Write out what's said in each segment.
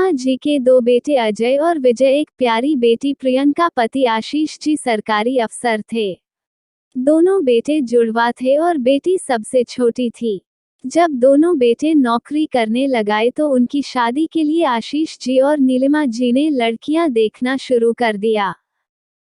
नीलिमा जी के दो बेटे अजय और विजय, एक प्यारी बेटी प्रियंका, पति आशीष जी सरकारी अफसर थे। दोनों बेटे जुड़वा थे और बेटी सबसे छोटी थी। जब दोनों बेटे नौकरी करने लगाए तो उनकी शादी के लिए आशीष जी और नीलिमा जी ने लड़कियां देखना शुरू कर दिया।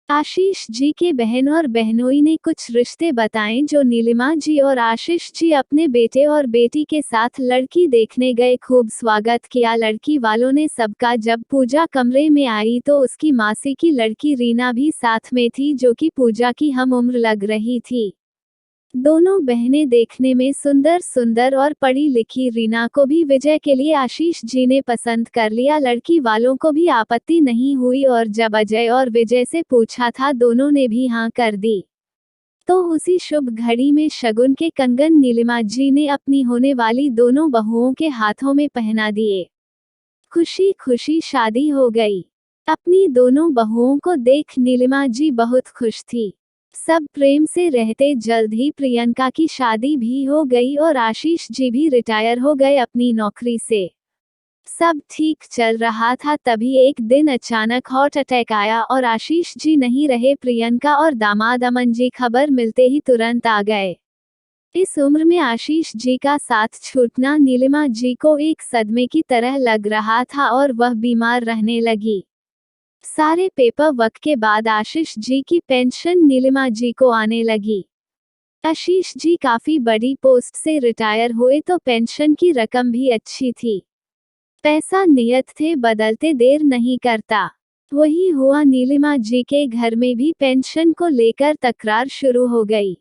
आशीष जी के बहन और बहनोई ने कुछ रिश्ते बताए जो नीलिमा जी और आशीष जी अपने बेटे और बेटी के साथ लड़की देखने गए। खूब स्वागत किया लड़की वालों ने सबका। जब पूजा कमरे में आई तो उसकी मासी की लड़की रीना भी साथ में थी, जो कि पूजा की हम उम्र लग रही थी। दोनों बहनें देखने में सुंदर सुंदर और पढ़ी लिखी। रीना को भी विजय के लिए आशीष जी ने पसंद कर लिया। लड़की वालों को भी आपत्ति नहीं हुई और जब अजय और विजय से पूछा था दोनों ने भी हाँ कर दी। तो उसी शुभ घड़ी में शगुन के कंगन नीलिमा जी ने अपनी होने वाली दोनों बहुओं के हाथों में पहना दिए। खुशी खुशी शादी हो गई। अपनी दोनों बहुओं को देख नीलिमा जी बहुत खुश थी। सब प्रेम से रहते। जल्द ही प्रियंका की शादी भी हो गई और आशीष जी भी रिटायर हो गए अपनी नौकरी से। सब ठीक चल रहा था, तभी एक दिन अचानक हार्ट अटैक आया और आशीष जी नहीं रहे। प्रियंका और दामाद अमन जी खबर मिलते ही तुरंत आ गए। इस उम्र में आशीष जी का साथ छूटना नीलिमा जी को एक सदमे की तरह लग रहा था और वह बीमार रहने लगी। सारे पेपर वर्क के बाद आशीष जी की पेंशन नीलिमा जी को आने लगी। आशीष जी काफी बड़ी पोस्ट से रिटायर हुए तो पेंशन की रकम भी अच्छी थी। पैसा नियत थे बदलते देर नहीं करता। वही हुआ, नीलिमा जी के घर में भी पेंशन को लेकर तकरार शुरू हो गई।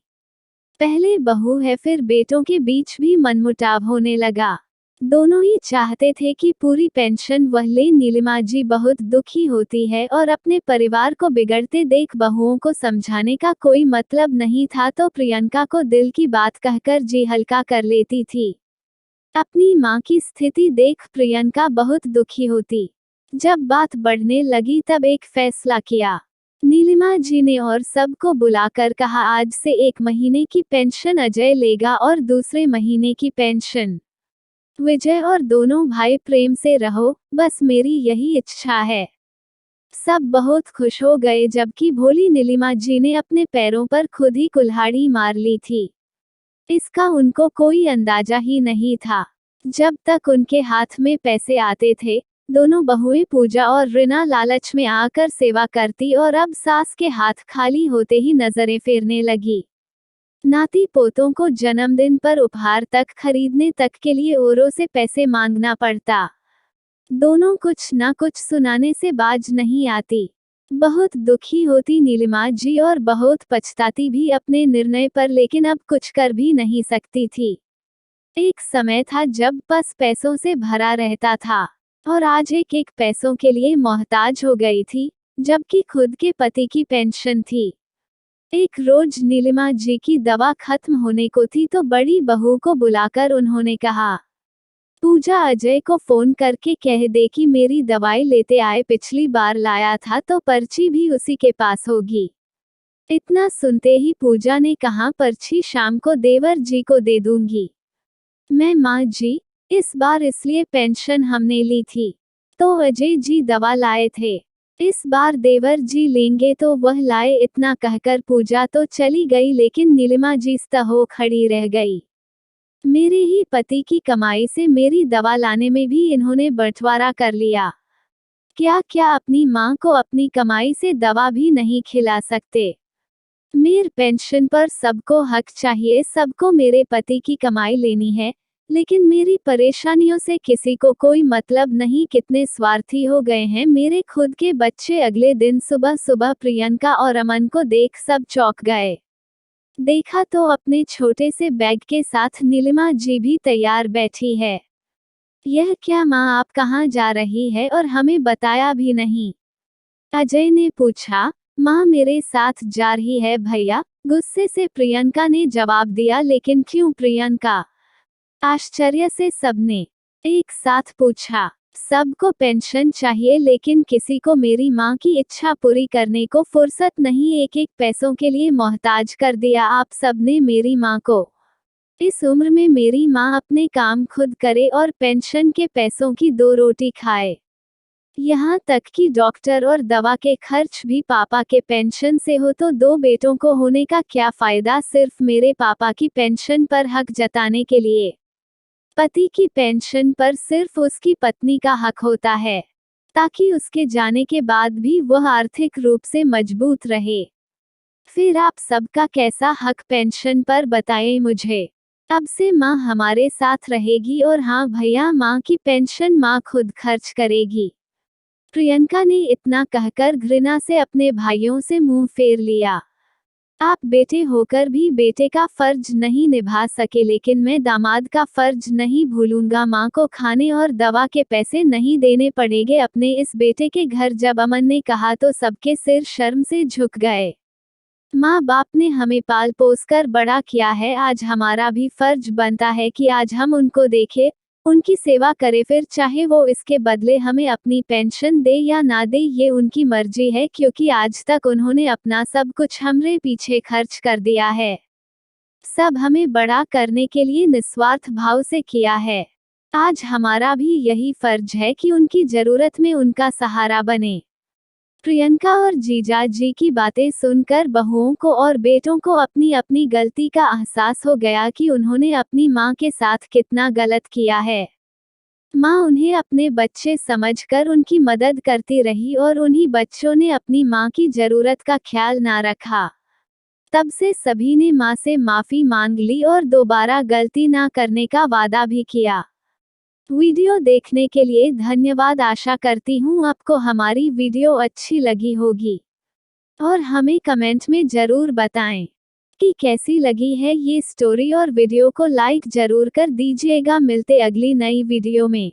पहले बहू है फिर बेटों के बीच भी मनमुटाव होने लगा। दोनों ही चाहते थे कि पूरी पेंशन वह ले। नीलिमा जी बहुत दुखी होती है और अपने परिवार को बिगड़ते देख बहुओं को समझाने का कोई मतलब नहीं था, तो प्रियंका को दिल की बात कहकर जी हल्का कर लेती थी। अपनी मां की स्थिति देख प्रियंका बहुत दुखी होती। जब बात बढ़ने लगी तब एक फैसला किया। नीलिमा जी ने और सबको बुलाकर कहा, आज से 1 महीने की पेंशन अजय लेगा और दूसरे महीने की पेंशन विजय, और दोनों भाई प्रेम से रहो, बस मेरी यही इच्छा है। सब बहुत खुश हो गए, जबकि भोली नीलिमा जी ने अपने पैरों पर खुद ही कुल्हाड़ी मार ली थी। इसका उनको कोई अंदाजा ही नहीं था। जब तक उनके हाथ में पैसे आते थे, दोनों बहुएं पूजा और रीना लालच में आकर सेवा करती और अब सास के हाथ खाली होते ही नजरें फेरने लगी। नाती पोतों को जन्मदिन पर उपहार तक खरीदने तक के लिए औरों से पैसे मांगना पड़ता। दोनों कुछ ना कुछ सुनाने से बाज नहीं आती। बहुत दुखी होती नीलिमा जी और बहुत पछताती भी अपने निर्णय पर, लेकिन अब कुछ कर भी नहीं सकती थी। एक समय था जब बस पैसों से भरा रहता था और आज एक एक पैसों के लिए मोहताज हो गई थी, जबकि खुद के पति की पेंशन थी। एक रोज नीलिमा जी की दवा खत्म होने को थी तो बड़ी बहू को बुलाकर उन्होंने कहा, पूजा अजय को फोन करके कह दे कि मेरी दवाई लेते आए, पिछली बार लाया था तो पर्ची भी उसी के पास होगी। इतना सुनते ही पूजा ने कहा, पर्ची शाम को देवर जी को दे दूंगी मैं। माँ जी, इस बार इसलिए पेंशन हमने ली थी तो अजय जी दवा लाए थे, इस बार देवर जी लेंगे तो वह लाए। इतना कहकर पूजा तो चली गई, लेकिन नीलिमा जी स्तहो खड़ी रह गई। मेरे ही पति की कमाई से मेरी दवा लाने में भी इन्होंने बंटवारा कर लिया। क्या क्या अपनी मां को अपनी कमाई से दवा भी नहीं खिला सकते। मेरे पेंशन पर सबको हक चाहिए, सबको मेरे पति की कमाई लेनी है, लेकिन मेरी परेशानियों से किसी को कोई मतलब नहीं। कितने स्वार्थी हो गए हैं मेरे खुद के बच्चे। अगले दिन सुबह सुबह प्रियंका और अमन को देख सब चौंक गए। देखा तो अपने छोटे से बैग के साथ नीलिमा जी भी तैयार बैठी है। यह क्या माँ, आप कहाँ जा रही है और हमें बताया भी नहीं? अजय ने पूछा। माँ मेरे साथ जा रही है भैया, गुस्से से प्रियंका ने जवाब दिया। लेकिन क्यों प्रियंका? आश्चर्य से सबने एक साथ पूछा। सबको पेंशन चाहिए, लेकिन किसी को मेरी माँ की इच्छा पूरी करने को फुर्सत नहीं। एक एक पैसों के लिए मोहताज कर दिया आप सबने मेरी माँ को। इस उम्र में मेरी माँ अपने काम खुद करे और पेंशन के पैसों की 2 रोटी खाए। यहाँ तक कि डॉक्टर और दवा के खर्च भी पापा के पेंशन से हो, तो दो बेटों को होने का क्या फायदा सिर्फ मेरे पापा की पेंशन पर हक जताने के लिए। पति की पेंशन पर सिर्फ उसकी पत्नी का हक होता है, ताकि उसके जाने के बाद भी वह आर्थिक रूप से मजबूत रहे। फिर आप सबका कैसा हक पेंशन पर बताएं मुझे। अब से माँ हमारे साथ रहेगी और हाँ भैया, माँ की पेंशन माँ खुद खर्च करेगी। प्रियंका ने इतना कहकर घृणा से अपने भाइयों से मुंह फेर लिया। आप बेटे होकर भी बेटे का फर्ज नहीं निभा सके, लेकिन मैं दामाद का फर्ज नहीं भूलूंगा। माँ को खाने और दवा के पैसे नहीं देने पड़ेंगे अपने इस बेटे के घर। जब अमन ने कहा तो सबके सिर शर्म से झुक गए। माँ बाप ने हमें पाल पोस कर बड़ा किया है, आज हमारा भी फर्ज बनता है कि आज हम उनको देखें, उनकी सेवा करें, फिर चाहे वो इसके बदले हमें अपनी पेंशन दे या ना दे, ये उनकी मर्जी है, क्योंकि आज तक उन्होंने अपना सब कुछ हमरे पीछे खर्च कर दिया है। सब हमें बड़ा करने के लिए निस्वार्थ भाव से किया है। आज हमारा भी यही फर्ज है कि उनकी जरूरत में उनका सहारा बने। प्रियंका और जीजा जी की बातें सुनकर बहुओं को और बेटों को अपनी अपनी गलती का एहसास हो गया कि उन्होंने अपनी माँ के साथ कितना गलत किया है। माँ उन्हें अपने बच्चे समझकर उनकी मदद करती रही और उन्हीं बच्चों ने अपनी माँ की जरूरत का ख्याल ना रखा। तब से सभी ने माँ से माफी मांग ली और दोबारा गलती ना करने का वादा भी किया। वीडियो देखने के लिए धन्यवाद। आशा करती हूँ आपको हमारी वीडियो अच्छी लगी होगी और हमें कमेंट में जरूर बताएं कि कैसी लगी है ये स्टोरी, और वीडियो को लाइक जरूर कर दीजिएगा। मिलते अगली नई वीडियो में।